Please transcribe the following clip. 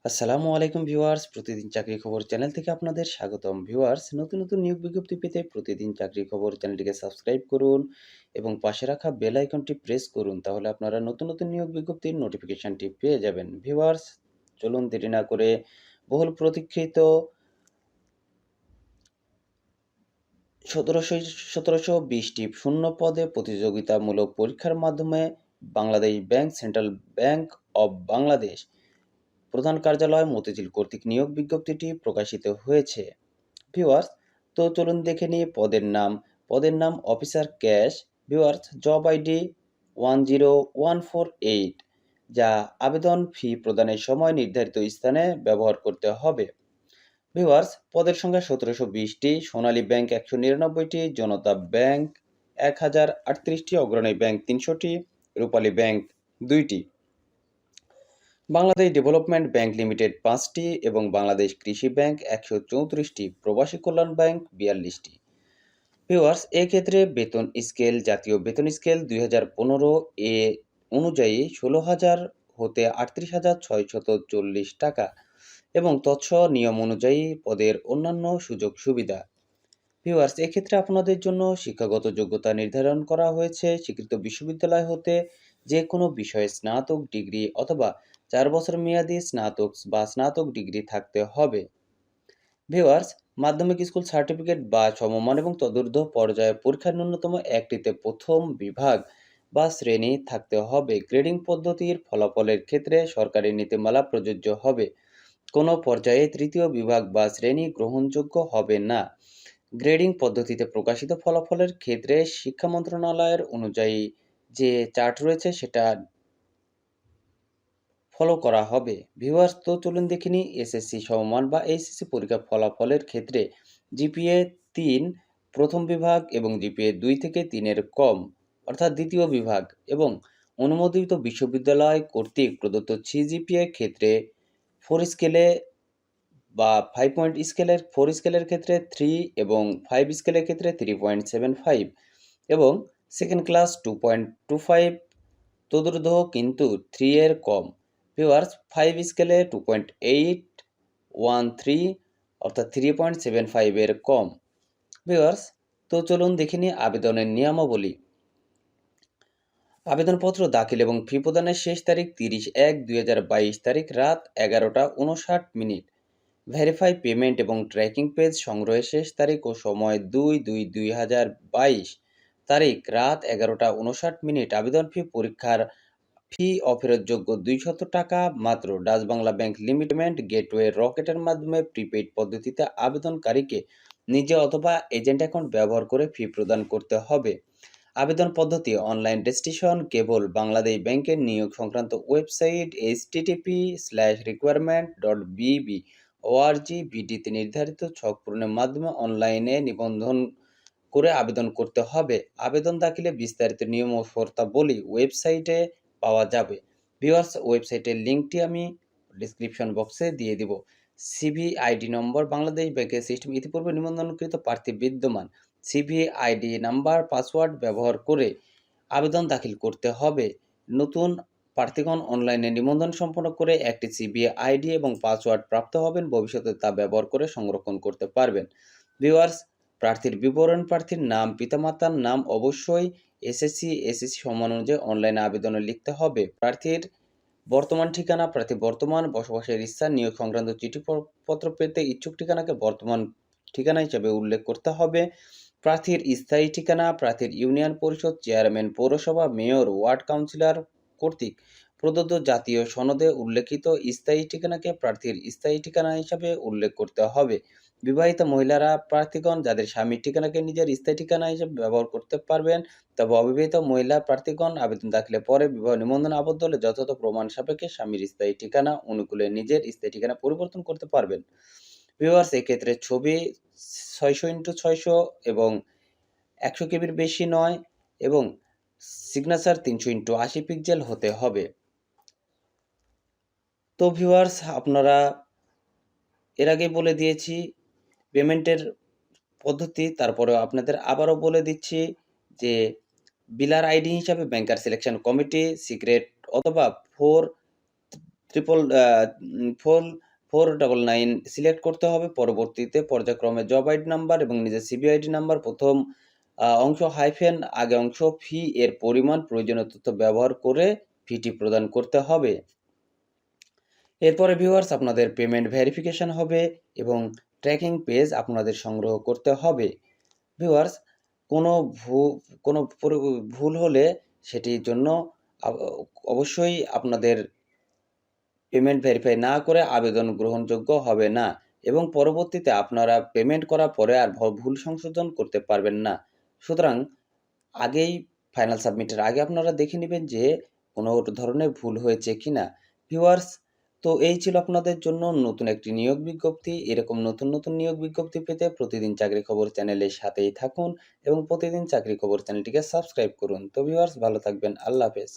আসসালামু আলাইকুম ভিউয়ার্স, প্রতিদিন চাকরি খবর চ্যানেল থেকে আপনাদের স্বাগতম। ভিউয়ার্স, নতুন নতুন নিয়োগ বিজ্ঞপ্তি পেতে প্রতিদিন চাকরি খবর চ্যানেলটিকে সাবস্ক্রাইব করুন এবং পাশে রাখা বেল আইকনটি প্রেস করুন। তাহলে আপনারা নতুন নতুন নিয়োগ বিজ্ঞপ্তির নোটিফিকেশনটি পেয়ে যাবেন। ভিউয়ার্স, চলুন দেরি না করে বহুল প্রতীক্ষিত ১৭২০টি শূন্য পদে প্রতিযোগিতামূলক পরীক্ষার মাধ্যমে Bangladesh bank, central bank of Bangladesh প্রধান কার্যালয় মতিঝিল কর্তৃক নিয়োগ বিজ্ঞপ্তিটি প্রকাশিত হয়েছে। ভিউয়ার্স, তো চলুন দেখে নিই পদের নাম officer cash. Viewers, job ID 10148, যা আবেদন ফি প্রদানের সময় নির্ধারিত স্থানে ব্যবহার করতে হবে। ভিউয়ার্স, পদের সংখ্যা ১৭২০টি, সোনালী ব্যাংক ১৯৯টি, জনতা ব্যাংক ১০৩৮টি, অগ্রণী ব্যাংক ৩০০টি, রূপালী ব্যাংক ২টি, বাংলাদেশ ডেভেলপমেন্ট ব্যাংক লিমিটেড ৫টি এবং বাংলাদেশ কৃষি ব্যাংক ১৩৪টি, প্রবাসী কল্যাণ ব্যাংক ৪২টি। ভিউয়ার্স, এক্ষেত্রে বেতন স্কেল জাতীয় বেতন স্কেল ২০১৫ এ অনুযায়ী ১৬,০০০ হতে ৩৮,৬৪০ টাকা এবং তৎসহ নিয়ম অনুযায়ী পদের অন্যান্য সুযোগ সুবিধা। ভিউয়ার্স, এক্ষেত্রে আপনাদের জন্য শিক্ষাগত যোগ্যতা নির্ধারণ করা হয়েছে স্বীকৃত বিশ্ববিদ্যালয় হতে যে কোনো বিষয়ে স্নাতক ডিগ্রি অথবা ৪ বছর মেয়াদী স্নাতক বা স্নাতক ডিগ্রি থাকতে হবে। ভিউয়ার্স, মাধ্যমিক স্কুল সার্টিফিকেট বা সমমান এবং তদূর্ধ্ব পর্যায়ে পরীক্ষার ন্যূনতম একটিতে প্রথম বিভাগ বা শ্রেণী থাকতে হবে। গ্রেডিং পদ্ধতির ফলাফলের ক্ষেত্রে সরকারি নীতিমালা প্রযোজ্য হবে। কোনো পর্যায়ে তৃতীয় বিভাগ বা শ্রেণী গ্রহণযোগ্য হবে না। গ্রেডিং পদ্ধতিতে প্রকাশিত ফলাফলের ক্ষেত্রে শিক্ষা মন্ত্রণালয়ের অনুযায়ী যে চার্ট রয়েছে সেটা ফলো করা হবে। ভিউয়ার্স, তো চলুন দেখে নিই এসএসসি সমমান বা এইচএসসি পরীক্ষার ফলাফলের ক্ষেত্রে জিপিএ ৩ প্রথম বিভাগ এবং জিপিএ ২ থেকে ৩ এর কম অর্থাৎ দ্বিতীয় বিভাগ এবং অনুমোদিত বিশ্ববিদ্যালয় কর্তৃক প্রদত্ত সিজিপিএ ক্ষেত্রে 4 স্কেলে বা 5 পয়েন্ট স্কেলের 4 স্কেলের ক্ষেত্রে 3 এবং 5 স্কেলের ক্ষেত্রে 3.75 এবং সেকেন্ড ক্লাস 2.25, তদূর্ধ্ব কিন্তু 3 এর কম। ভিউয়ার্স, 5 স্কেলে 2.813 অর্থাৎ 3.75 এর কম। ভিউয়ার্স, তো চলুন দেখে নিই আবেদনের নিয়মাবলী। আবেদনপত্র দাখিল এবং ফি প্রদানের শেষ তারিখ 30/1/2022 তারিখ রাত 11:59। ভেরিফাই পেমেন্ট এবং ট্র্যাকিং পেজ সংগ্রহের শেষ তারিখ ও সময় 2/2/2022 তারিখ রাত 11:59। আবেদন ফি পরীক্ষার ফি অফেরতযোগ্য ২০০ টাকা মাত্র। Dutch Bangla bank limited gateway রকেটের মাধ্যমে প্রিপেইড পদ্ধতিতে আবেদনকারীকে নিজে অথবা এজেন্ট অ্যাকাউন্ট ব্যবহার করে ফি প্রদান করতে হবে। আবেদন পদ্ধতি অনলাইন রেজিস্ট্রেশন কেবল বাংলাদেশ ব্যাংকের নিয়োগ সংক্রান্ত ওয়েবসাইট http://requirement.bb.org/bd তে নির্ধারিত ছক পূরণের মাধ্যমে অনলাইনে নিবন্ধন করে আবেদন করতে হবে। আবেদন দাখিলে বিস্তারিত নিয়ম ও শর্তাবলী ওয়েবসাইটে পাওয়া যাবে। ভিউয়ার্স, ওয়েবসাইটের লিঙ্কটি আমি ডেসক্রিপশন বক্সে দিয়ে দিব। সিভি আইডি নম্বর বাংলাদেশ ব্যাংকের সিস্টেম ইতিপূর্বে নিবন্ধনকৃত প্রার্থী বিদ্যমান। সিভি আইডি নাম্বার পাসওয়ার্ড ব্যবহার করে আবেদন দাখিল করতে হবে। নতুন প্রার্থীগণ অনলাইনে নিবন্ধন সম্পন্ন করে একটি সিভি আইডি এবং পাসওয়ার্ড প্রাপ্ত হবেন। ভবিষ্যতে তা ব্যবহার করে সংরক্ষণ করতে পারবেন। ভিউয়ার্স, প্রার্থীর বিবরণ প্রার্থীর নাম, পিতামাতার নাম অবশ্যই এসএসসি সমান অনুযায়ী অনলাইনে আবেদনে লিখতে হবে। প্রার্থীর বর্তমান ঠিকানা, প্রার্থী বর্তমান বসবাসের স্থান, নিয়োগ সংক্রান্ত চিঠিপত্র পেতে ইচ্ছুক ঠিকানাকে বর্তমান ঠিকানা হিসেবে উল্লেখ করতে হবে। প্রার্থীর স্থায়ী ঠিকানা প্রার্থীর ইউনিয়ন পরিষদ চেয়ারম্যান, পৌরসভা, মেয়র, ওয়ার্ড কাউন্সিলর কর্তৃক প্রদত্ত জাতীয় সনদে উল্লেখিত স্থায়ী ঠিকানাকে প্রার্থীর স্থায়ী ঠিকানা হিসাবে উল্লেখ করতে হবে। বিবাহিত মহিলারা প্রার্থীগণ যাদের স্বামীর ঠিকানাকে নিজের স্থায়ী ঠিকানা হিসেবে ব্যবহার করতে পারবেন, তবে অবিবাহিত মহিলা প্রার্থীগণ আবেদন দাখিলের পরে বিবাহ নিবন্ধনে আবদ্ধ হলে যথাযথ প্রমাণ সাপেক্ষে স্বামীর স্থায়ী ঠিকানা অনুকূলে নিজের স্থায়ী ঠিকানা পরিবর্তন করতে পারবেন। ভিউয়ার্স, এক্ষেত্রে ছবি 600x600 এবং 100 কেবির বেশি নয় এবং সিগনেচার 300x80 পিক্সেল হতে হবে। তো ভিউয়ার্স, আপনারা এর আগেই বলে দিয়েছি পেমেন্টের পদ্ধতি, তারপরেও আপনাদের আবারও বলে দিচ্ছি যে বিলার আইডি হিসাবে ব্যাংকার সিলেকশন কমিটি, সিক্রেট অথবা ট্রিপল 499 সিলেক্ট করতে হবে। পরবর্তীতে পর্যায়ক্রমে জব আইডি নাম্বার এবং নিজের সিবি আইডি নাম্বার, প্রথম অংশ হাইফেন, আগে অংশ ফি এর পরিমাণ, প্রয়োজনীয় তথ্য ব্যবহার করে ফিটি প্রদান করতে হবে। এরপরে ভিউয়ার্স আপনাদের পেমেন্ট ভেরিফিকেশন হবে এবং ট্র্যাকিং পেজ আপনাদের সংগ্রহ করতে হবে। ভিউয়ার্স কোনো ভুল হলে সেটির জন্য অবশ্যই আপনাদের পেমেন্ট ভেরিফাই না করে আবেদন গ্রহণযোগ্য হবে না এবং পরবর্তীতে আপনারা পেমেন্ট করার পরে আর ভুল সংশোধন করতে পারবেন না। সুতরাং আগেই ফাইনাল সাবমিটের আগে আপনারা দেখে নেবেন যে কোনো ধরনের ভুল হয়েছে কিনা। ভিউয়ার্স, তো এই ছিল আপনাদের জন্য নতুন একটি নিয়োগ বিজ্ঞপ্তি। এরকম নতুন নতুন নিয়োগ বিজ্ঞপ্তি পেতে প্রতিদিন চাকরি খবর চ্যানেলের সাথেই থাকুন এবং প্রতিদিন চাকরি খবর চ্যানেলটিকে সাবস্ক্রাইব করুন। তো ভিউয়ার্স, ভালো থাকবেন। আল্লাহ হাফেজ।